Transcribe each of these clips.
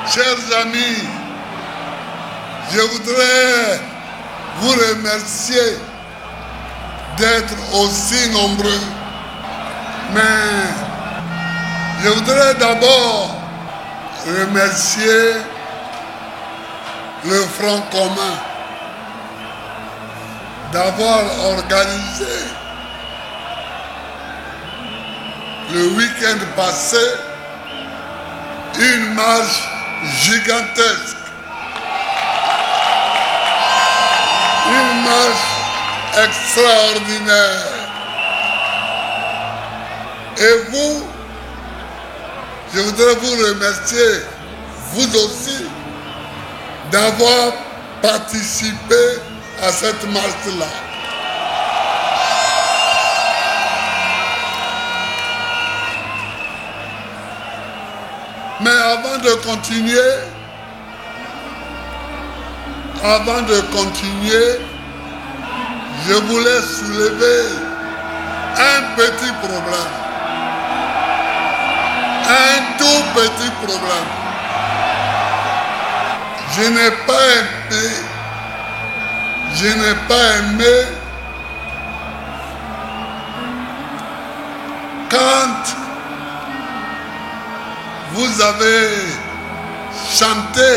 Chers amis, je voudrais vous remercier d'être aussi nombreux. Mais je voudrais d'abord remercier le Front commun d'avoir organisé le week-end passé une marche gigantesque. Une marche extraordinaire. Et vous, je voudrais vous remercier, vous aussi, d'avoir participé à cette marche-là. Mais avant de continuer, je voulais soulever un petit problème. Un tout petit problème. Je n'ai pas aimé quand vous avez chanté,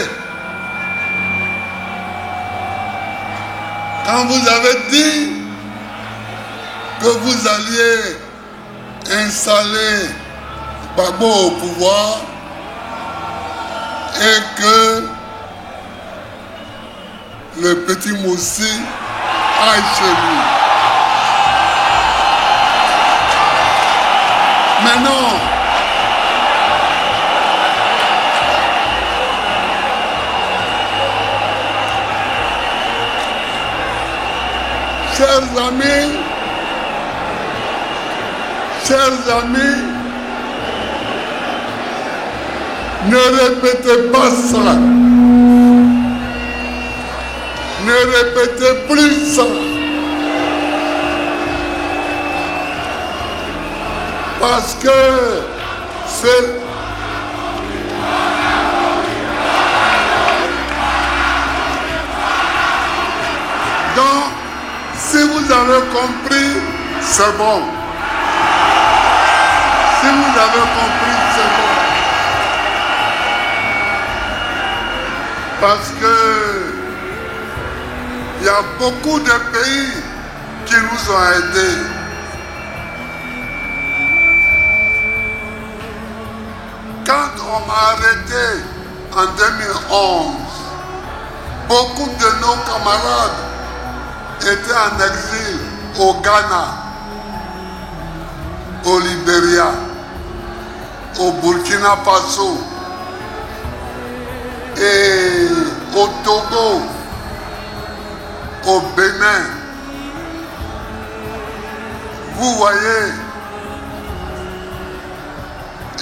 quand vous avez dit que vous alliez installer Gbagbo au pouvoir et que le petit Moussi aille chez lui. Mais non. Chers amis, ne répétez pas ça. Ne répétez plus ça. Parce que c'est... Donc, si vous avez compris, c'est bon. Si vous avez compris, c'est bon. Parce que il y a beaucoup de pays qui nous ont aidés. Quand on m'a arrêté en 2011, beaucoup de nos camarades étaient en exil au Ghana, au Libéria, au Burkina Faso et au Togo, au Bénin. Vous voyez,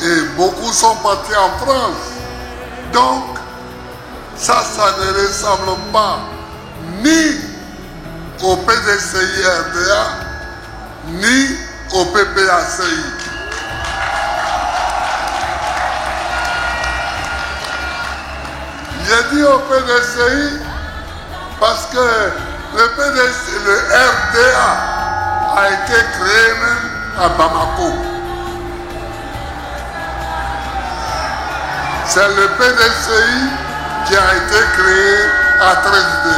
et beaucoup sont partis en France. Donc, ça ne ressemble pas ni au PDCI-RDA, ni au PPACI. J'ai dit au PDCI parce que le RDA a été créé même à Bamako. C'est le PDCI qui a été créé à Tresde.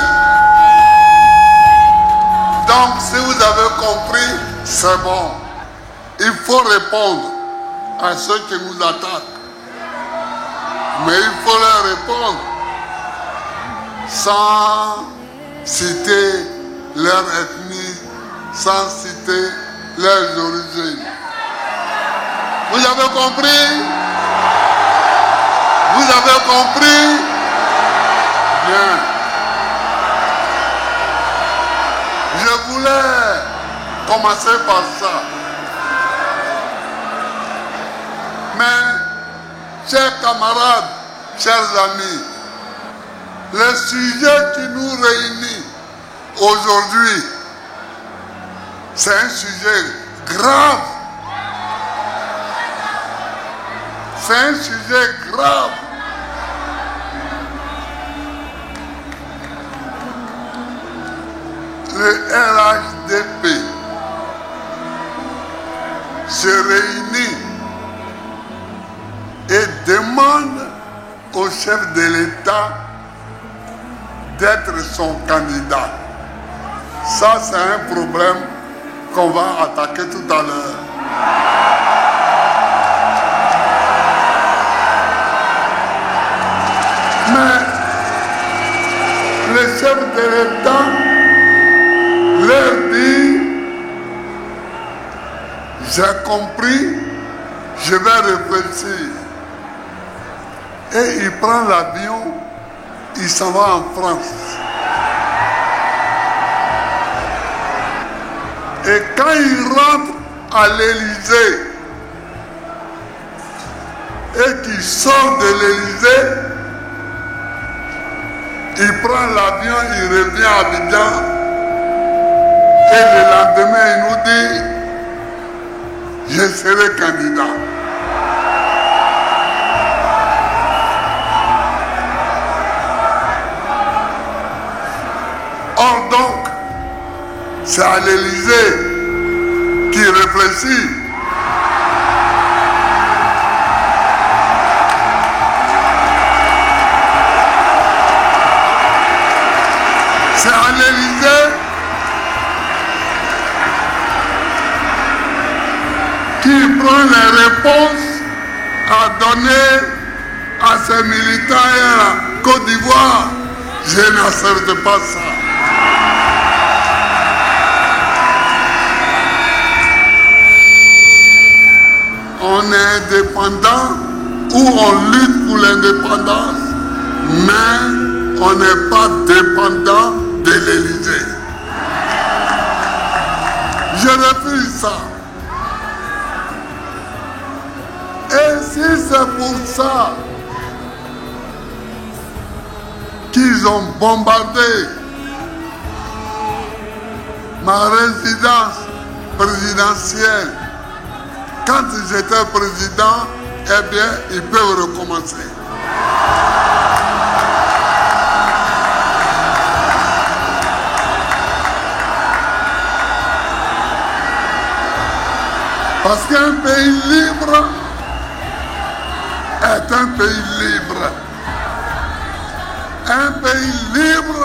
Donc, si vous avez compris, c'est bon. Il faut répondre à ceux qui nous attaquent. Mais il faut leur répondre sans citer leur ethnie, sans citer leurs origines. Vous avez compris? Vous avez compris? Bien. Je voulais commencer par ça. Mais, chers camarades, chers amis, le sujet qui nous réunit aujourd'hui, c'est un sujet grave. C'est un sujet grave. au chef de l'État d'être son candidat. Ça, c'est un problème qu'on va attaquer tout à l'heure. Mais le chef de l'État leur dit, j'ai compris, je vais réfléchir. Et il prend l'avion, il s'en va en France. Et quand il rentre à l'Élysée et qu'il sort de l'Élysée, il prend l'avion, il revient à Abidjan et le lendemain il nous dit, je serai candidat. Or donc, c'est à l'Élysée qui réfléchit. C'est à l'Élysée qui prend les réponses à donner à ses militants et à la Côte d'Ivoire. Je n'accepte pas ça. On est indépendant ou on lutte pour l'indépendance, mais on n'est pas dépendant de l'Élysée. Je refuse ça. Et si c'est pour ça qu'ils ont bombardé ma résidence présidentielle, quand j'étais président, eh bien, ils peuvent recommencer. Parce qu'un pays libre est un pays libre. Un pays libre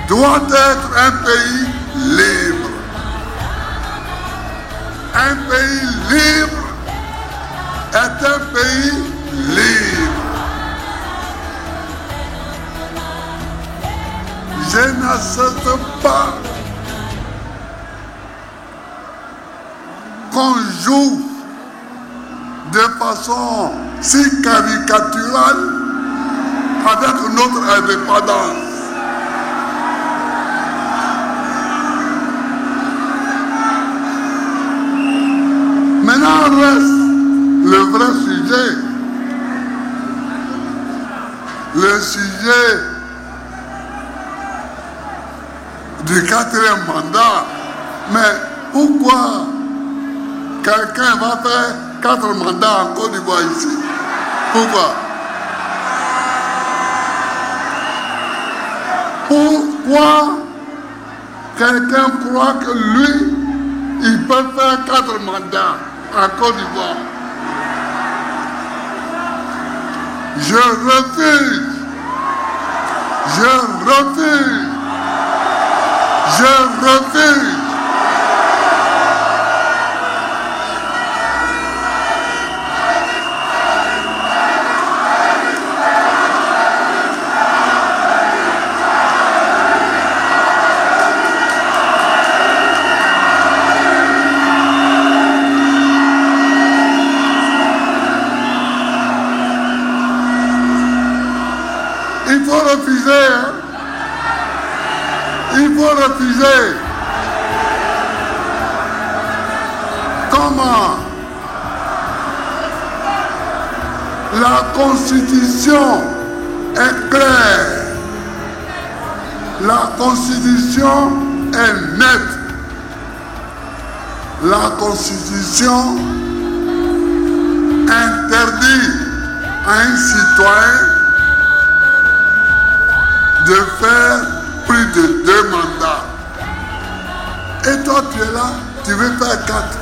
doit être un pays libre. Un pays libre est un pays libre. Je n'accepte pas qu'on joue de façon si caricaturale avec notre indépendance. Maintenant reste le vrai sujet. Le sujet du 4e mandat. Mais pourquoi quelqu'un va faire 4 mandats en Côte d'Ivoire ici? Pourquoi? Pourquoi quelqu'un croit que lui, il peut faire 4 mandats en Côte d'Ivoire? Je refuse. Je refuse. Je refuse. Il faut refuser, hein? Il faut refuser. Comment? La Constitution est claire. La Constitution est nette. La Constitution interdit à un citoyen de faire plus de 2 mandats. Et toi, tu es là, tu veux faire 4.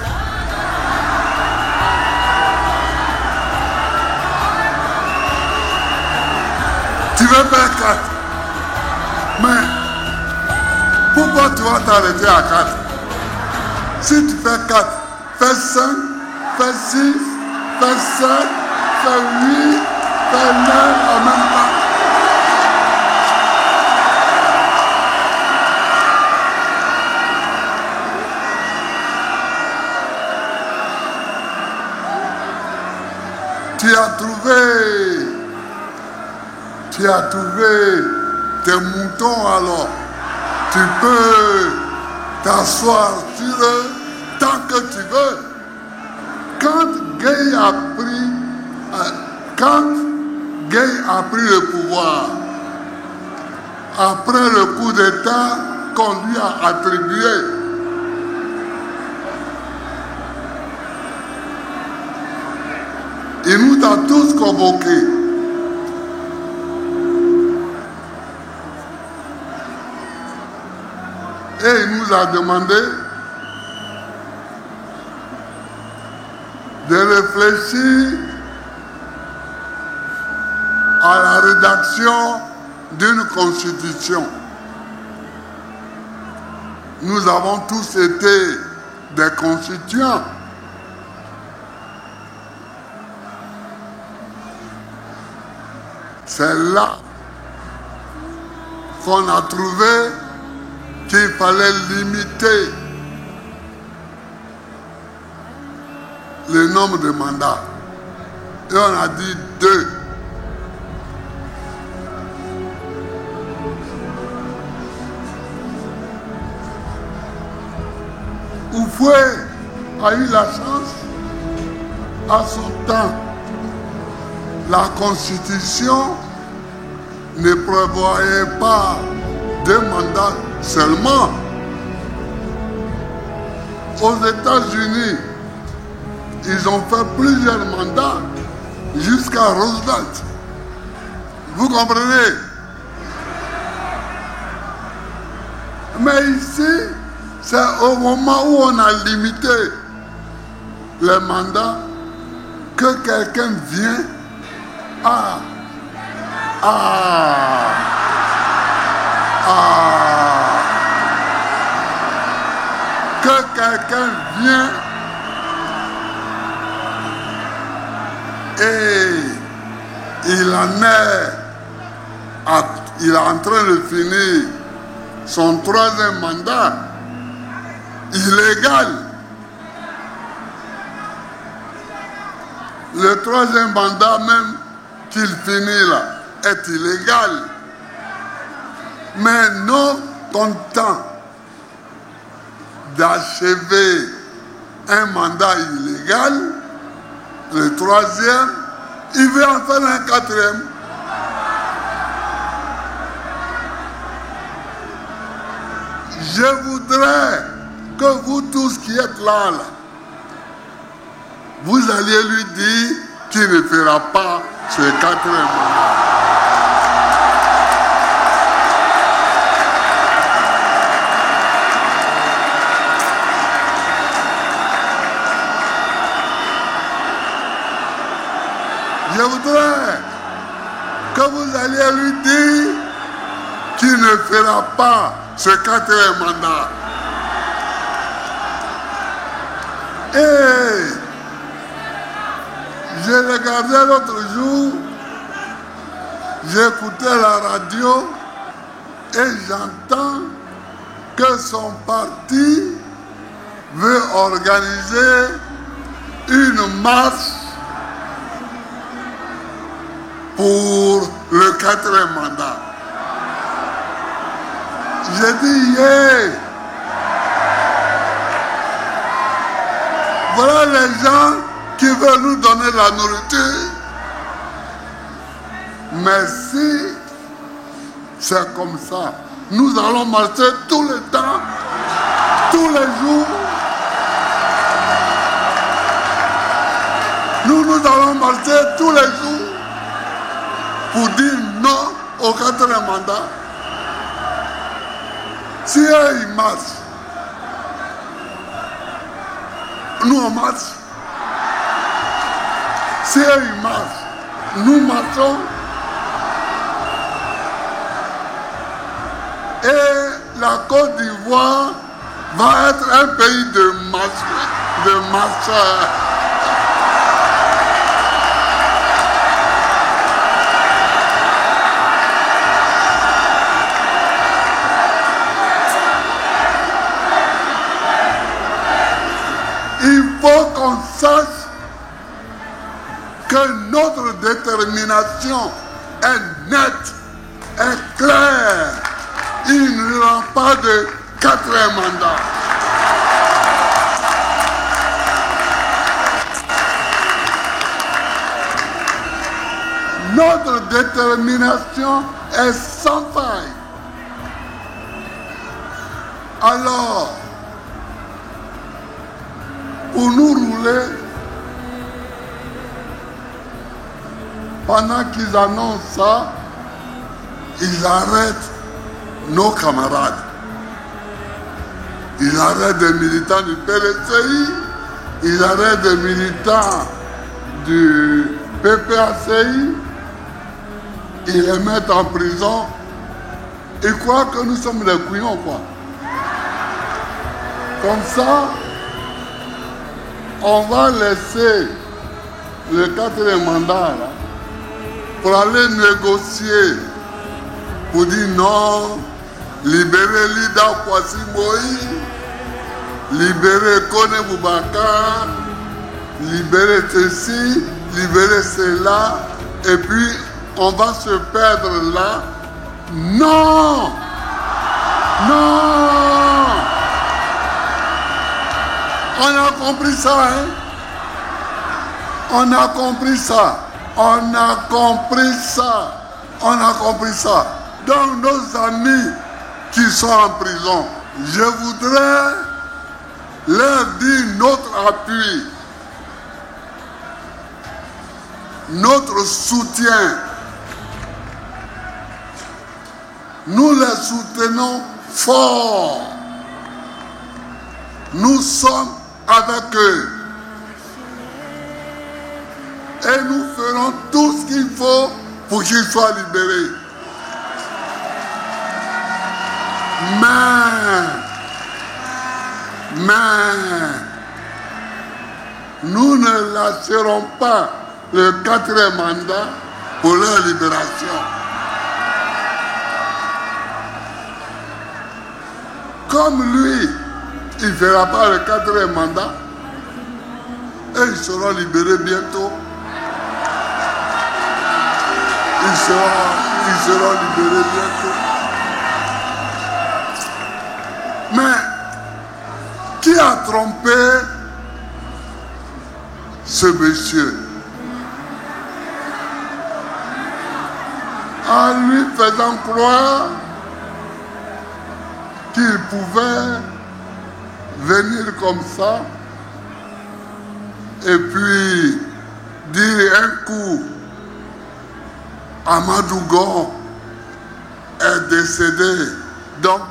Tu veux faire 4. Mais pourquoi tu vas t'arrêter à 4? Si tu fais 4, fais 5, fais 6, fais 7, fais 8, fais 9 en même temps. Tu as trouvé tes moutons alors. Tu peux t'asseoir sur eux tant que tu veux. Quand Gueye a pris le pouvoir, après le coup d'État qu'on lui a attribué, il nous a tous convoqués. Et il nous a demandé de réfléchir à la rédaction d'une constitution. Nous avons tous été des constituants. C'est là qu'on a trouvé qu'il fallait limiter le nombre de mandats. Et on a dit 2. Oufoué a eu la chance, à son temps, la Constitution ne prévoyait pas 2 mandats seulement. Aux États-Unis, ils ont fait plusieurs mandats jusqu'à Roosevelt. Vous comprenez? Mais ici, c'est au moment où on a limité les mandats que quelqu'un vient que quelqu'un vient et il est en train de finir son 3e mandat illégal. Le 3e mandat même qu'il finit là est illégal. Mais non content d'achever un mandat illégal, le 3e, il veut en faire un 4e. Je voudrais que vous tous qui êtes là, vous alliez lui dire qu'il ne fera pas ce 4e mandat. Je voudrais que vous alliez lui dire qu'il ne fera pas ce 4e mandat. Et j'ai regardé l'autre jour, j'écoutais la radio et j'entends que son parti veut organiser une marche pour le 4e mandat. J'ai dit, yeah. Voilà les gens qui veulent nous donner la nourriture. Mais si c'est comme ça, nous allons marcher tout le temps, tous les jours. Nous allons marcher tous les jours pour dire non au 4e mandat. Si eux, ils marchent, nous on marche. Si eux, ils marchent, nous marchons. Côte d'Ivoire va être un pays de marcheurs. Il faut qu'on sache que notre détermination est nette, est claire. Il n'y aura pas de 4e mandat. Notre détermination est sans faille. Alors, pour nous rouler, pendant qu'ils annoncent ça, ils arrêtent nos camarades. Ils arrêtent des militants du PLCI, ils arrêtent des militants du PPACI, ils les mettent en prison. Ils croient que nous sommes des couillons, quoi. Comme ça, on va laisser le 4e mandat là, pour aller négocier, pour dire non, libérer Lida Kwasi Moïse, libérer Kone Boubacar, libérer ceci, libérer cela, et puis on va se perdre là. Non! Non! On a compris ça, hein? On a compris ça. On a compris ça. On a compris ça. Donc nos amis qui sont en prison, je voudrais leur dire notre appui, notre soutien. Nous les soutenons fort. Nous sommes avec eux. Et nous ferons tout ce qu'il faut pour qu'ils soient libérés. Mais, nous ne lâcherons pas le 4e mandat pour leur libération. Comme lui, il ne fera pas le 4e mandat, et ils seront libérés bientôt. Ils seront libérés bientôt. Mais qui a trompé ce monsieur? En lui faisant croire qu'il pouvait venir comme ça et puis dire un coup Amadou Gon est décédé, donc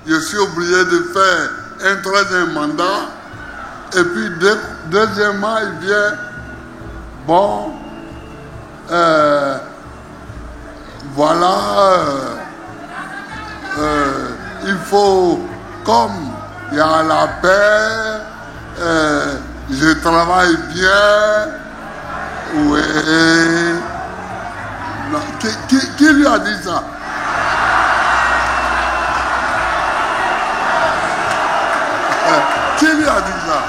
je suis obligé de faire un 3e mandat, et puis deuxièmement il vient, bon, voilà, il faut, comme il y a la paix, je travaille bien, oui. Non, qui lui a dit ça? Qui lui a dit ça?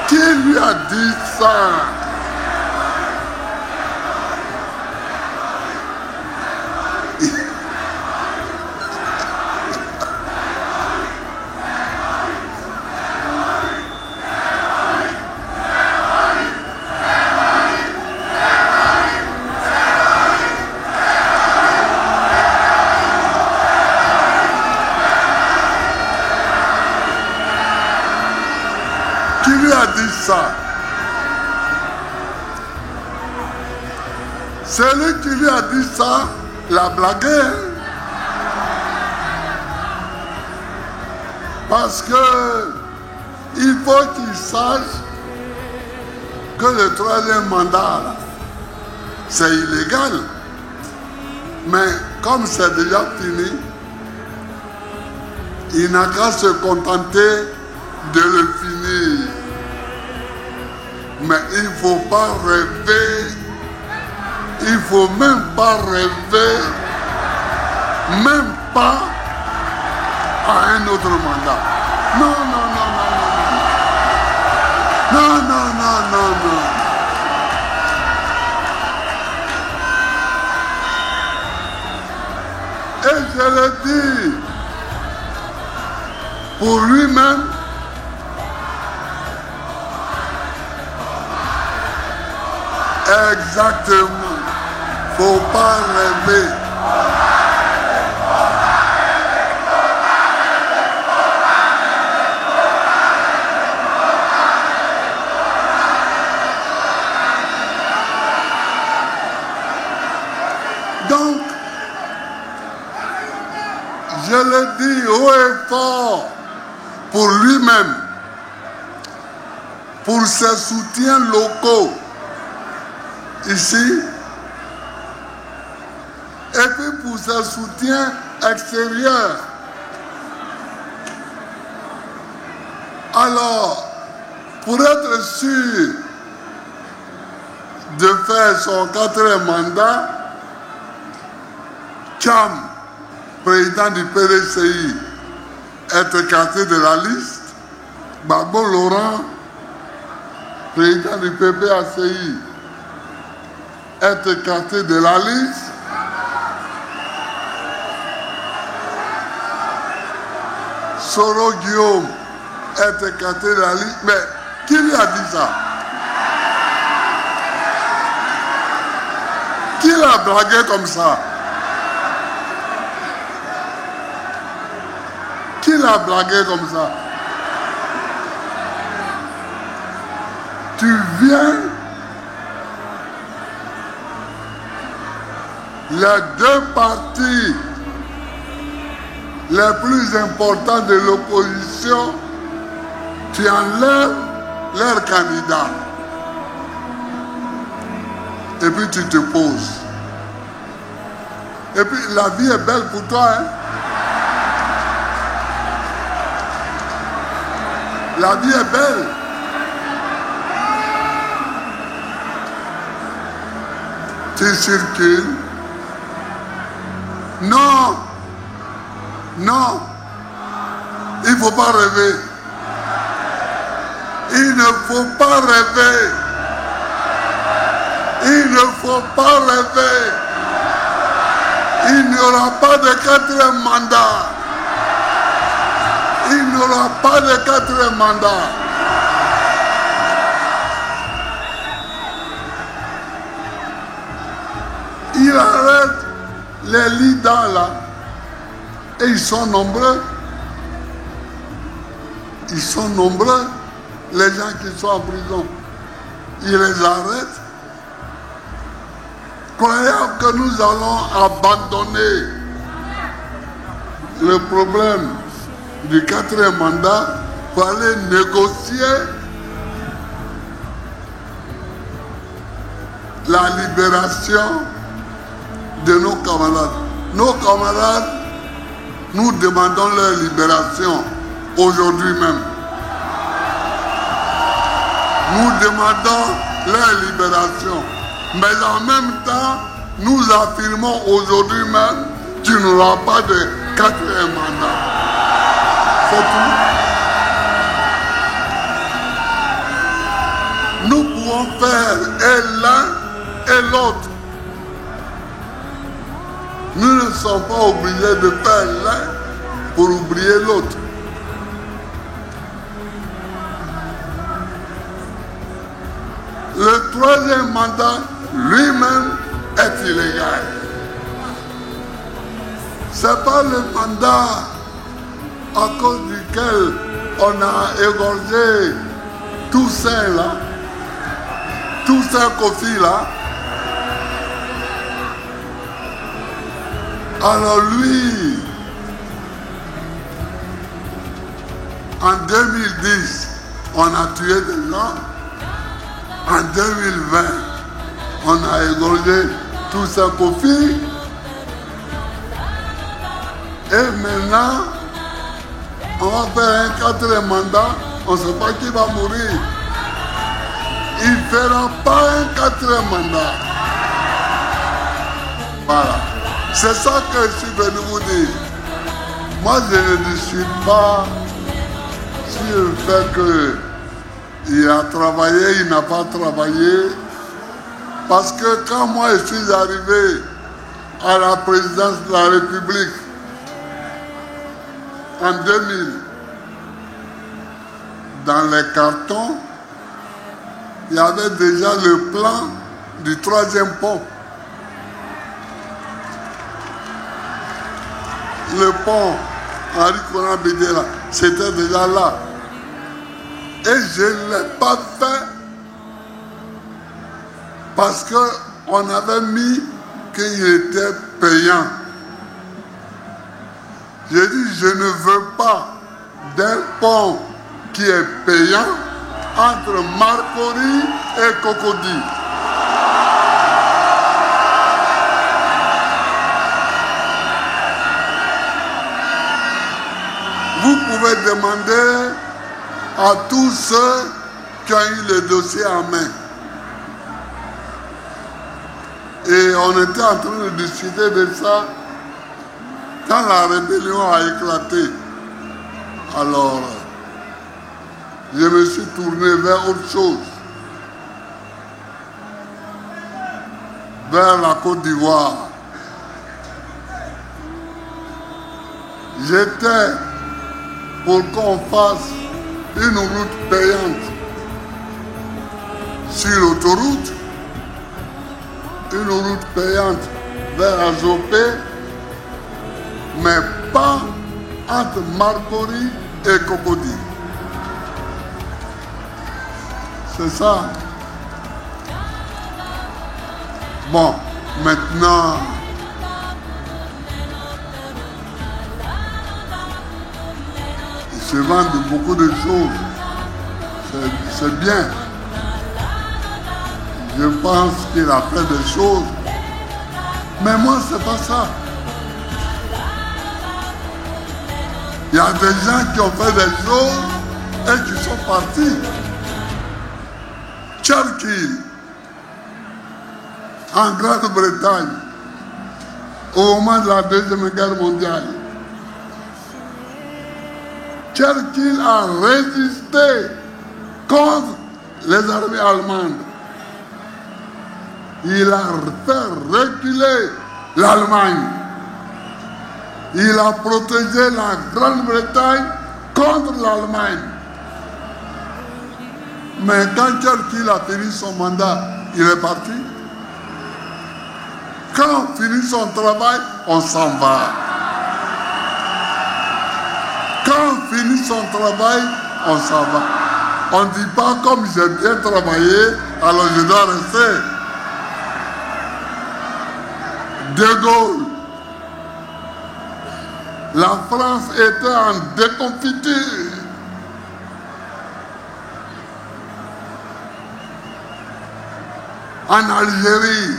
Qui lui a dit ça? Qui lui a dit ça? Celui qui lui a dit ça l'a blagué. Parce que il faut qu'il sache que le troisième mandat, c'est illégal. Mais comme c'est déjà fini, il n'a qu'à se contenter de le finir. Mais il ne faut pas rêver, il ne faut même pas rêver, même pas à un autre mandat. Non, non, non, non, non, non, non, non, non, non. Et je le dis, pour lui-même, exactement, faut pas rêver. Donc, je le dis haut et fort, pour lui-même, pour ses soutiens locaux, ici, et puis pour ses soutiens extérieurs. Alors, pour être sûr de faire son 4e mandat, Cham, président du PDCI, est écarté de la liste. Gbagbo Laurent, président du PPACI, est écarté de la liste. Soro Guillaume est écarté de la liste. Mais qui lui a dit ça? Qui l'a blagué comme ça? Qui l'a blagué comme ça? Tu viens, les deux partis les plus importants de l'opposition, tu enlèves leur candidat. Et puis tu te poses. Et puis la vie est belle pour toi, hein? La vie est belle. Tu circules. Non. Non. Il ne faut pas rêver. Il ne faut pas rêver. Il ne faut pas rêver. Il n'y aura pas de 4e mandat. Il n'y aura pas de 4e mandat. Il arrête les leaders là. Et ils sont nombreux. Ils sont nombreux, les gens qui sont en prison. Il les arrête. Croyant que nous allons abandonner le problème du 4e mandat pour aller négocier la libération de nos camarades. Nos camarades, nous demandons leur libération aujourd'hui même. Nous demandons leur libération. Mais en même temps, nous affirmons aujourd'hui même qu'il n'y aura pas de 4e mandat. C'est tout. Nous pouvons faire et l'un et l'autre. Nous ne sommes pas obligés de faire l'un pour oublier l'autre. Le 3e mandat lui-même est illégal. Ce n'est pas le mandat à cause duquel on a égorgé tous ces là, tous ces Kofi là. Alors lui, en 2010, on a tué des gens. En 2020, on a égorgé tous ces conflits. Et maintenant, on va faire un 4e mandat. On ne sait pas qui va mourir. Il ne fera pas un 4e mandat. Voilà. C'est ça que je suis venu vous dire. Moi, je ne discute pas sur le fait qu'il a travaillé, il n'a pas travaillé. Parce que quand moi je suis arrivé à la présidence de la République en 2000, dans les cartons, il y avait déjà le plan du 3e pont. Le pont Henri Konan Bédéla, c'était déjà là. Et je ne l'ai pas fait parce qu'on avait mis qu'il était payant. J'ai dit, je ne veux pas d'un pont qui est payant entre Marcory et Cocody. Vous pouvez demander à tous ceux qui ont eu le dossier en main. Et on était en train de discuter de ça quand la rébellion a éclaté. Alors, je me suis tourné vers autre chose, vers la Côte d'Ivoire. J'étais pour qu'on fasse une route payante sur l'autoroute, une route payante vers Azopé, mais pas entre Marcory et Cocody. C'est ça. Bon, maintenant, il se vend de beaucoup de choses. C'est bien. Je pense qu'il a fait des choses. Mais moi, c'est pas ça. Il y a des gens qui ont fait des choses et qui sont partis. Churchill, en Grande-Bretagne, au moment de la Deuxième Guerre mondiale, Churchill a résisté contre les armées allemandes. Il a fait reculer l'Allemagne. Il a protégé la Grande-Bretagne contre l'Allemagne. Mais quand Churchill a fini son mandat, il est parti. Quand on finit son travail, on s'en va. Quand on finit son travail, on s'en va. On ne dit pas comme j'ai bien travaillé, alors je dois rester. De Gaulle, la France était en déconfiture. En Algérie,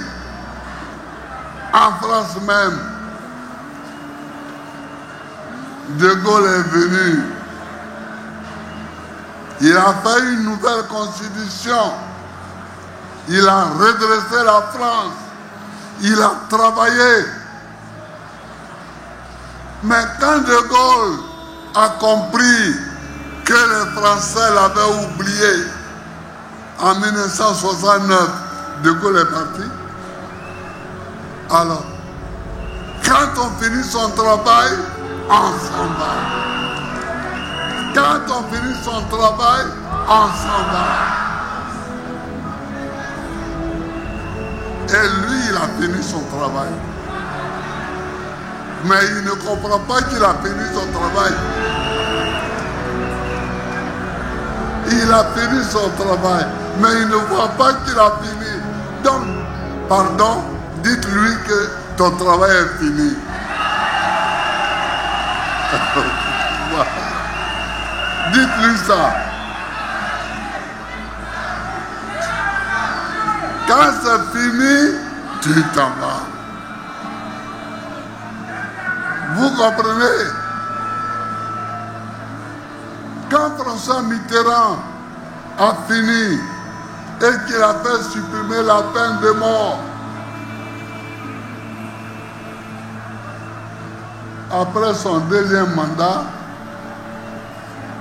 en France même, De Gaulle est venu. Il a fait une nouvelle constitution. Il a redressé la France. Il a travaillé. Mais quand De Gaulle a compris que les Français l'avaient oublié en 1969, De Gaulle est parti. Alors, quand on finit son travail, on s'en va. Quand on finit son travail, on s'en va. Et lui, il a fini son travail. Mais il ne comprend pas qu'il a fini son travail. Il a fini son travail, mais il ne voit pas qu'il a fini. Donc, pardon, dites-lui que ton travail est fini. Dites-lui ça. Quand c'est fini, tu t'en vas. Vous comprenez? Quand François Mitterrand a fini et qu'il a fait supprimer la peine de mort, après son deuxième mandat,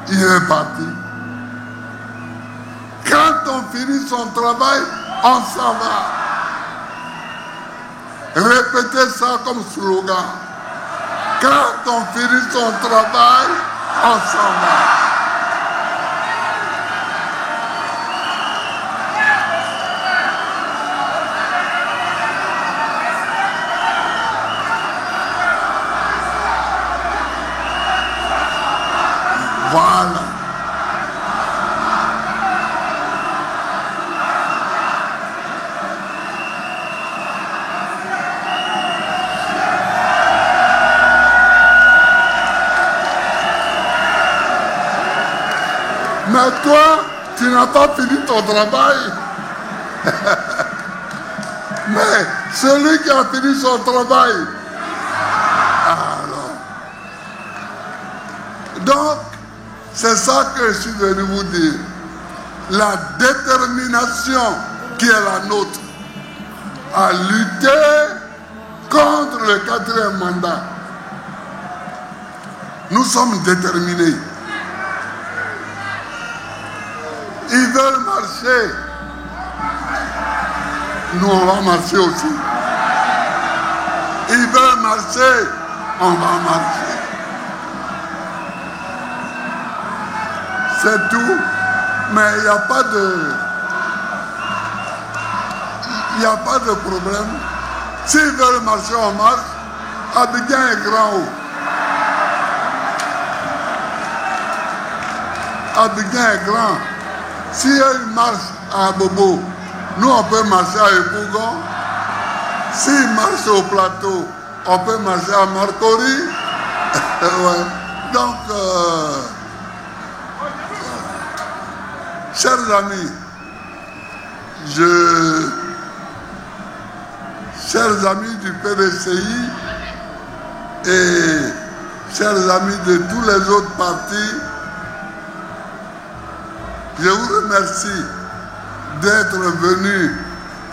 il est parti. Quand on finit son travail, on s'en va. Répétez ça comme slogan. Quand on finit son travail, on s'en va. Voilà. Mais toi, tu n'as pas fini ton travail. Mais celui qui a fini son travail. Alors. Donc, c'est ça que je suis venu vous dire. La détermination qui est la nôtre à lutter contre le 4e mandat. Nous sommes déterminés. Ils veulent marcher. Nous, on va marcher aussi. Ils veulent marcher. On va marcher. C'est tout. Mais il n'y a pas de... Il n'y a pas de problème. S'ils veulent marcher, on marche. Abidjan est grand haut. Abidjan est grand. Si ils marchent à Bobo, nous on peut marcher à Epougon. S'ils marchent au plateau, on peut marcher à Marcory. Ouais. Donc, chers amis, chers amis du PDCI et chers amis de tous les autres partis, je vous remercie d'être venus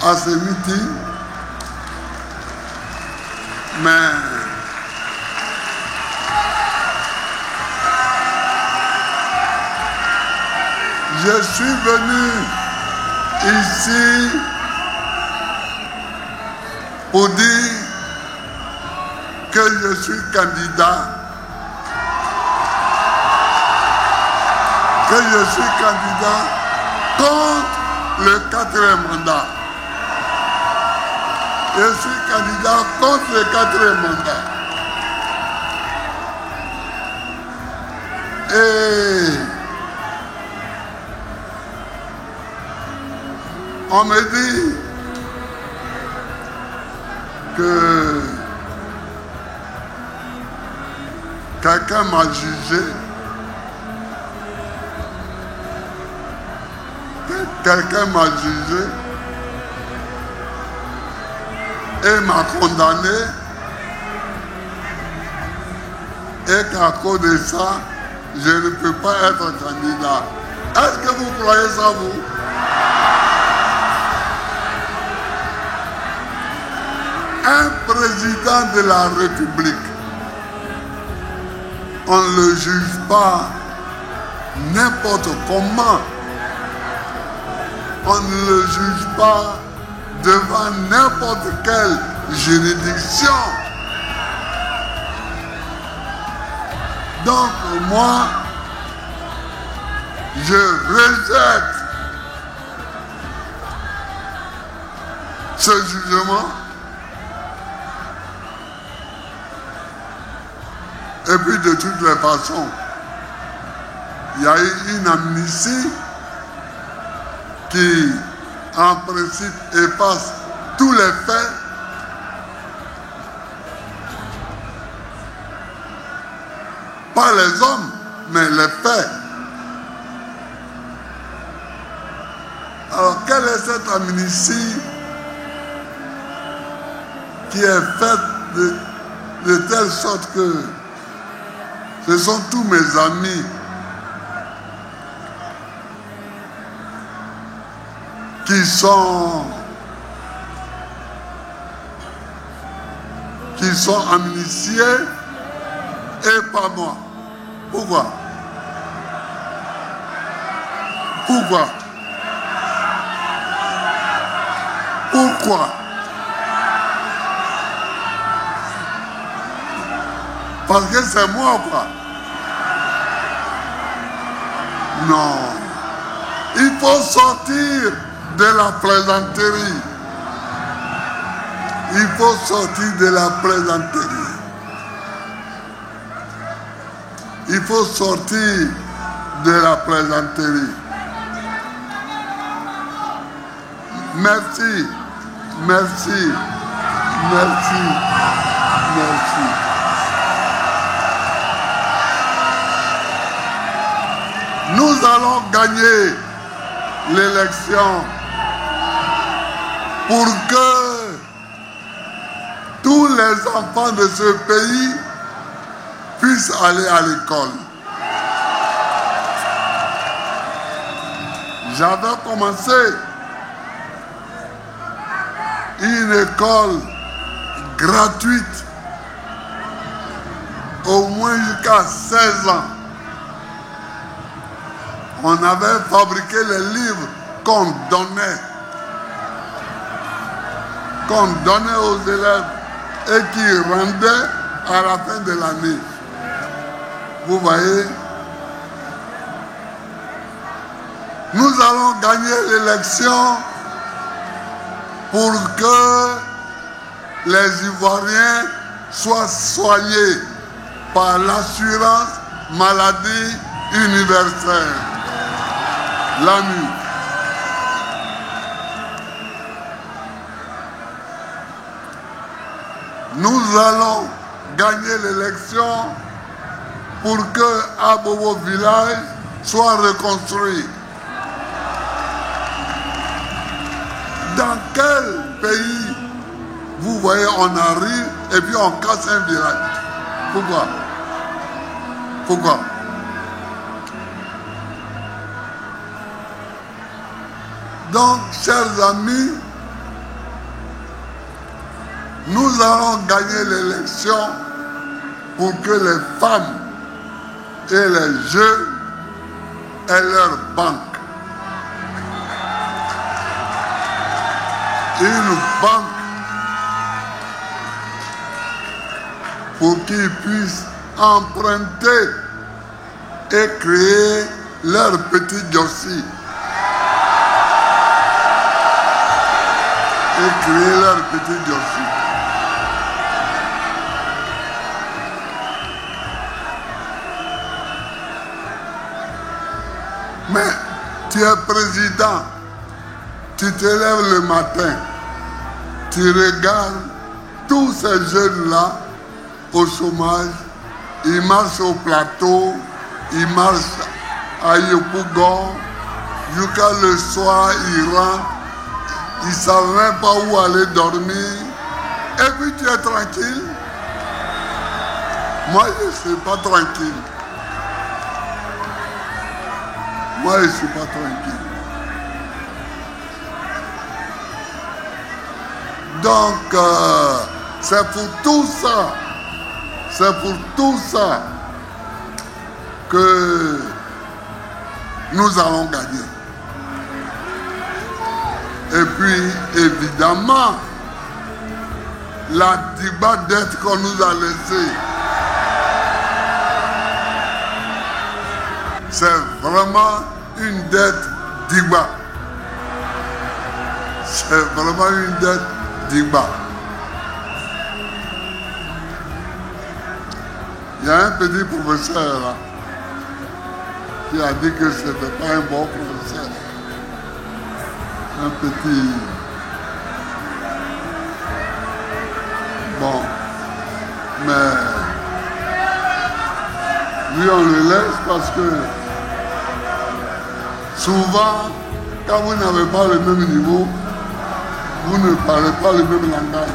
à ce meeting, mais je suis venu ici pour dire que je suis candidat. Que je suis candidat contre le 4e mandat. Je suis candidat contre le 4e mandat. Et on me dit que quelqu'un m'a jugé. Quelqu'un m'a jugé et m'a condamné et qu'à cause de ça, je ne peux pas être candidat. Est-ce que vous croyez ça, vous? Un président de la République, on ne le juge pas n'importe comment. On ne le juge pas devant n'importe quelle juridiction. Donc moi, je rejette ce jugement. Et puis de toutes les façons, il y a eu une amnistie qui, en principe, efface tous les faits. Pas les hommes, mais les faits. Alors, quelle est cette amnistie qui est faite de telle sorte que ce sont tous mes amis qui sont amnistiés et pas moi. Pourquoi? Pourquoi? Pourquoi? Parce que c'est moi, quoi. Non. Il faut sortir de la plaisanterie. Il faut sortir de la plaisanterie. Il faut sortir de la plaisanterie. Merci, merci, merci, merci. Nous allons gagner l'élection pour que tous les enfants de ce pays puissent aller à l'école. J'avais commencé une école gratuite au moins jusqu'à 16 ans. On avait fabriqué les livres qu'on donnait aux élèves et qui rendaient à la fin de l'année. Vous voyez, nous allons gagner l'élection pour que les Ivoiriens soient soignés par l'assurance maladie universelle. L'AMU. Nous allons gagner l'élection pour que Abobo village soit reconstruit. Dans quel pays, vous voyez, on arrive et puis on casse un village? Pourquoi? Pourquoi? Donc, chers amis, nous allons gagner l'élection pour que les femmes et les jeunes aient leur banque. Une banque pour qu'ils puissent emprunter et créer leur petit dossier. Et créer leur petit dossier. Mais tu es président, tu te lèves le matin, tu regardes tous ces jeunes-là au chômage, ils marchent au plateau, ils marchent à Yopougon, jusqu'à le soir, ils rentrent, ils ne savent même pas où aller dormir, et puis tu es tranquille. Moi, je ne suis pas tranquille. Moi, je ne suis pas tranquille. Donc, c'est pour tout ça que nous allons gagner. Et puis, évidemment, la débat dette qu'on nous a laissée, c'est vraiment une dette d'Igba. C'est vraiment une dette d'Igba. Il y a un petit professeur là qui a dit que ce n'était pas un bon professeur. Un petit... Bon. Mais... lui, on le laisse parce que souvent, Quand vous n'avez pas le même niveau, vous ne parlez pas le même langage.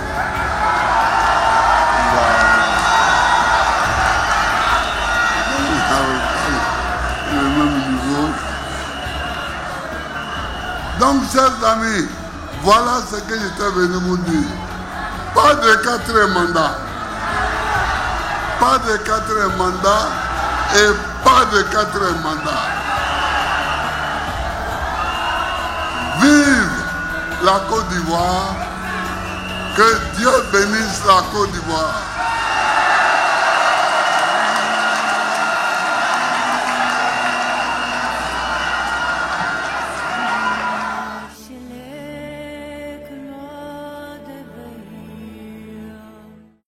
Le même niveau. Donc, chers amis, voilà ce que j'étais venu vous dire. Pas de quatrième mandat. Pas de quatrième mandat et pas de quatrième mandat. Vive la Côte d'Ivoire. Que Dieu bénisse la Côte d'Ivoire.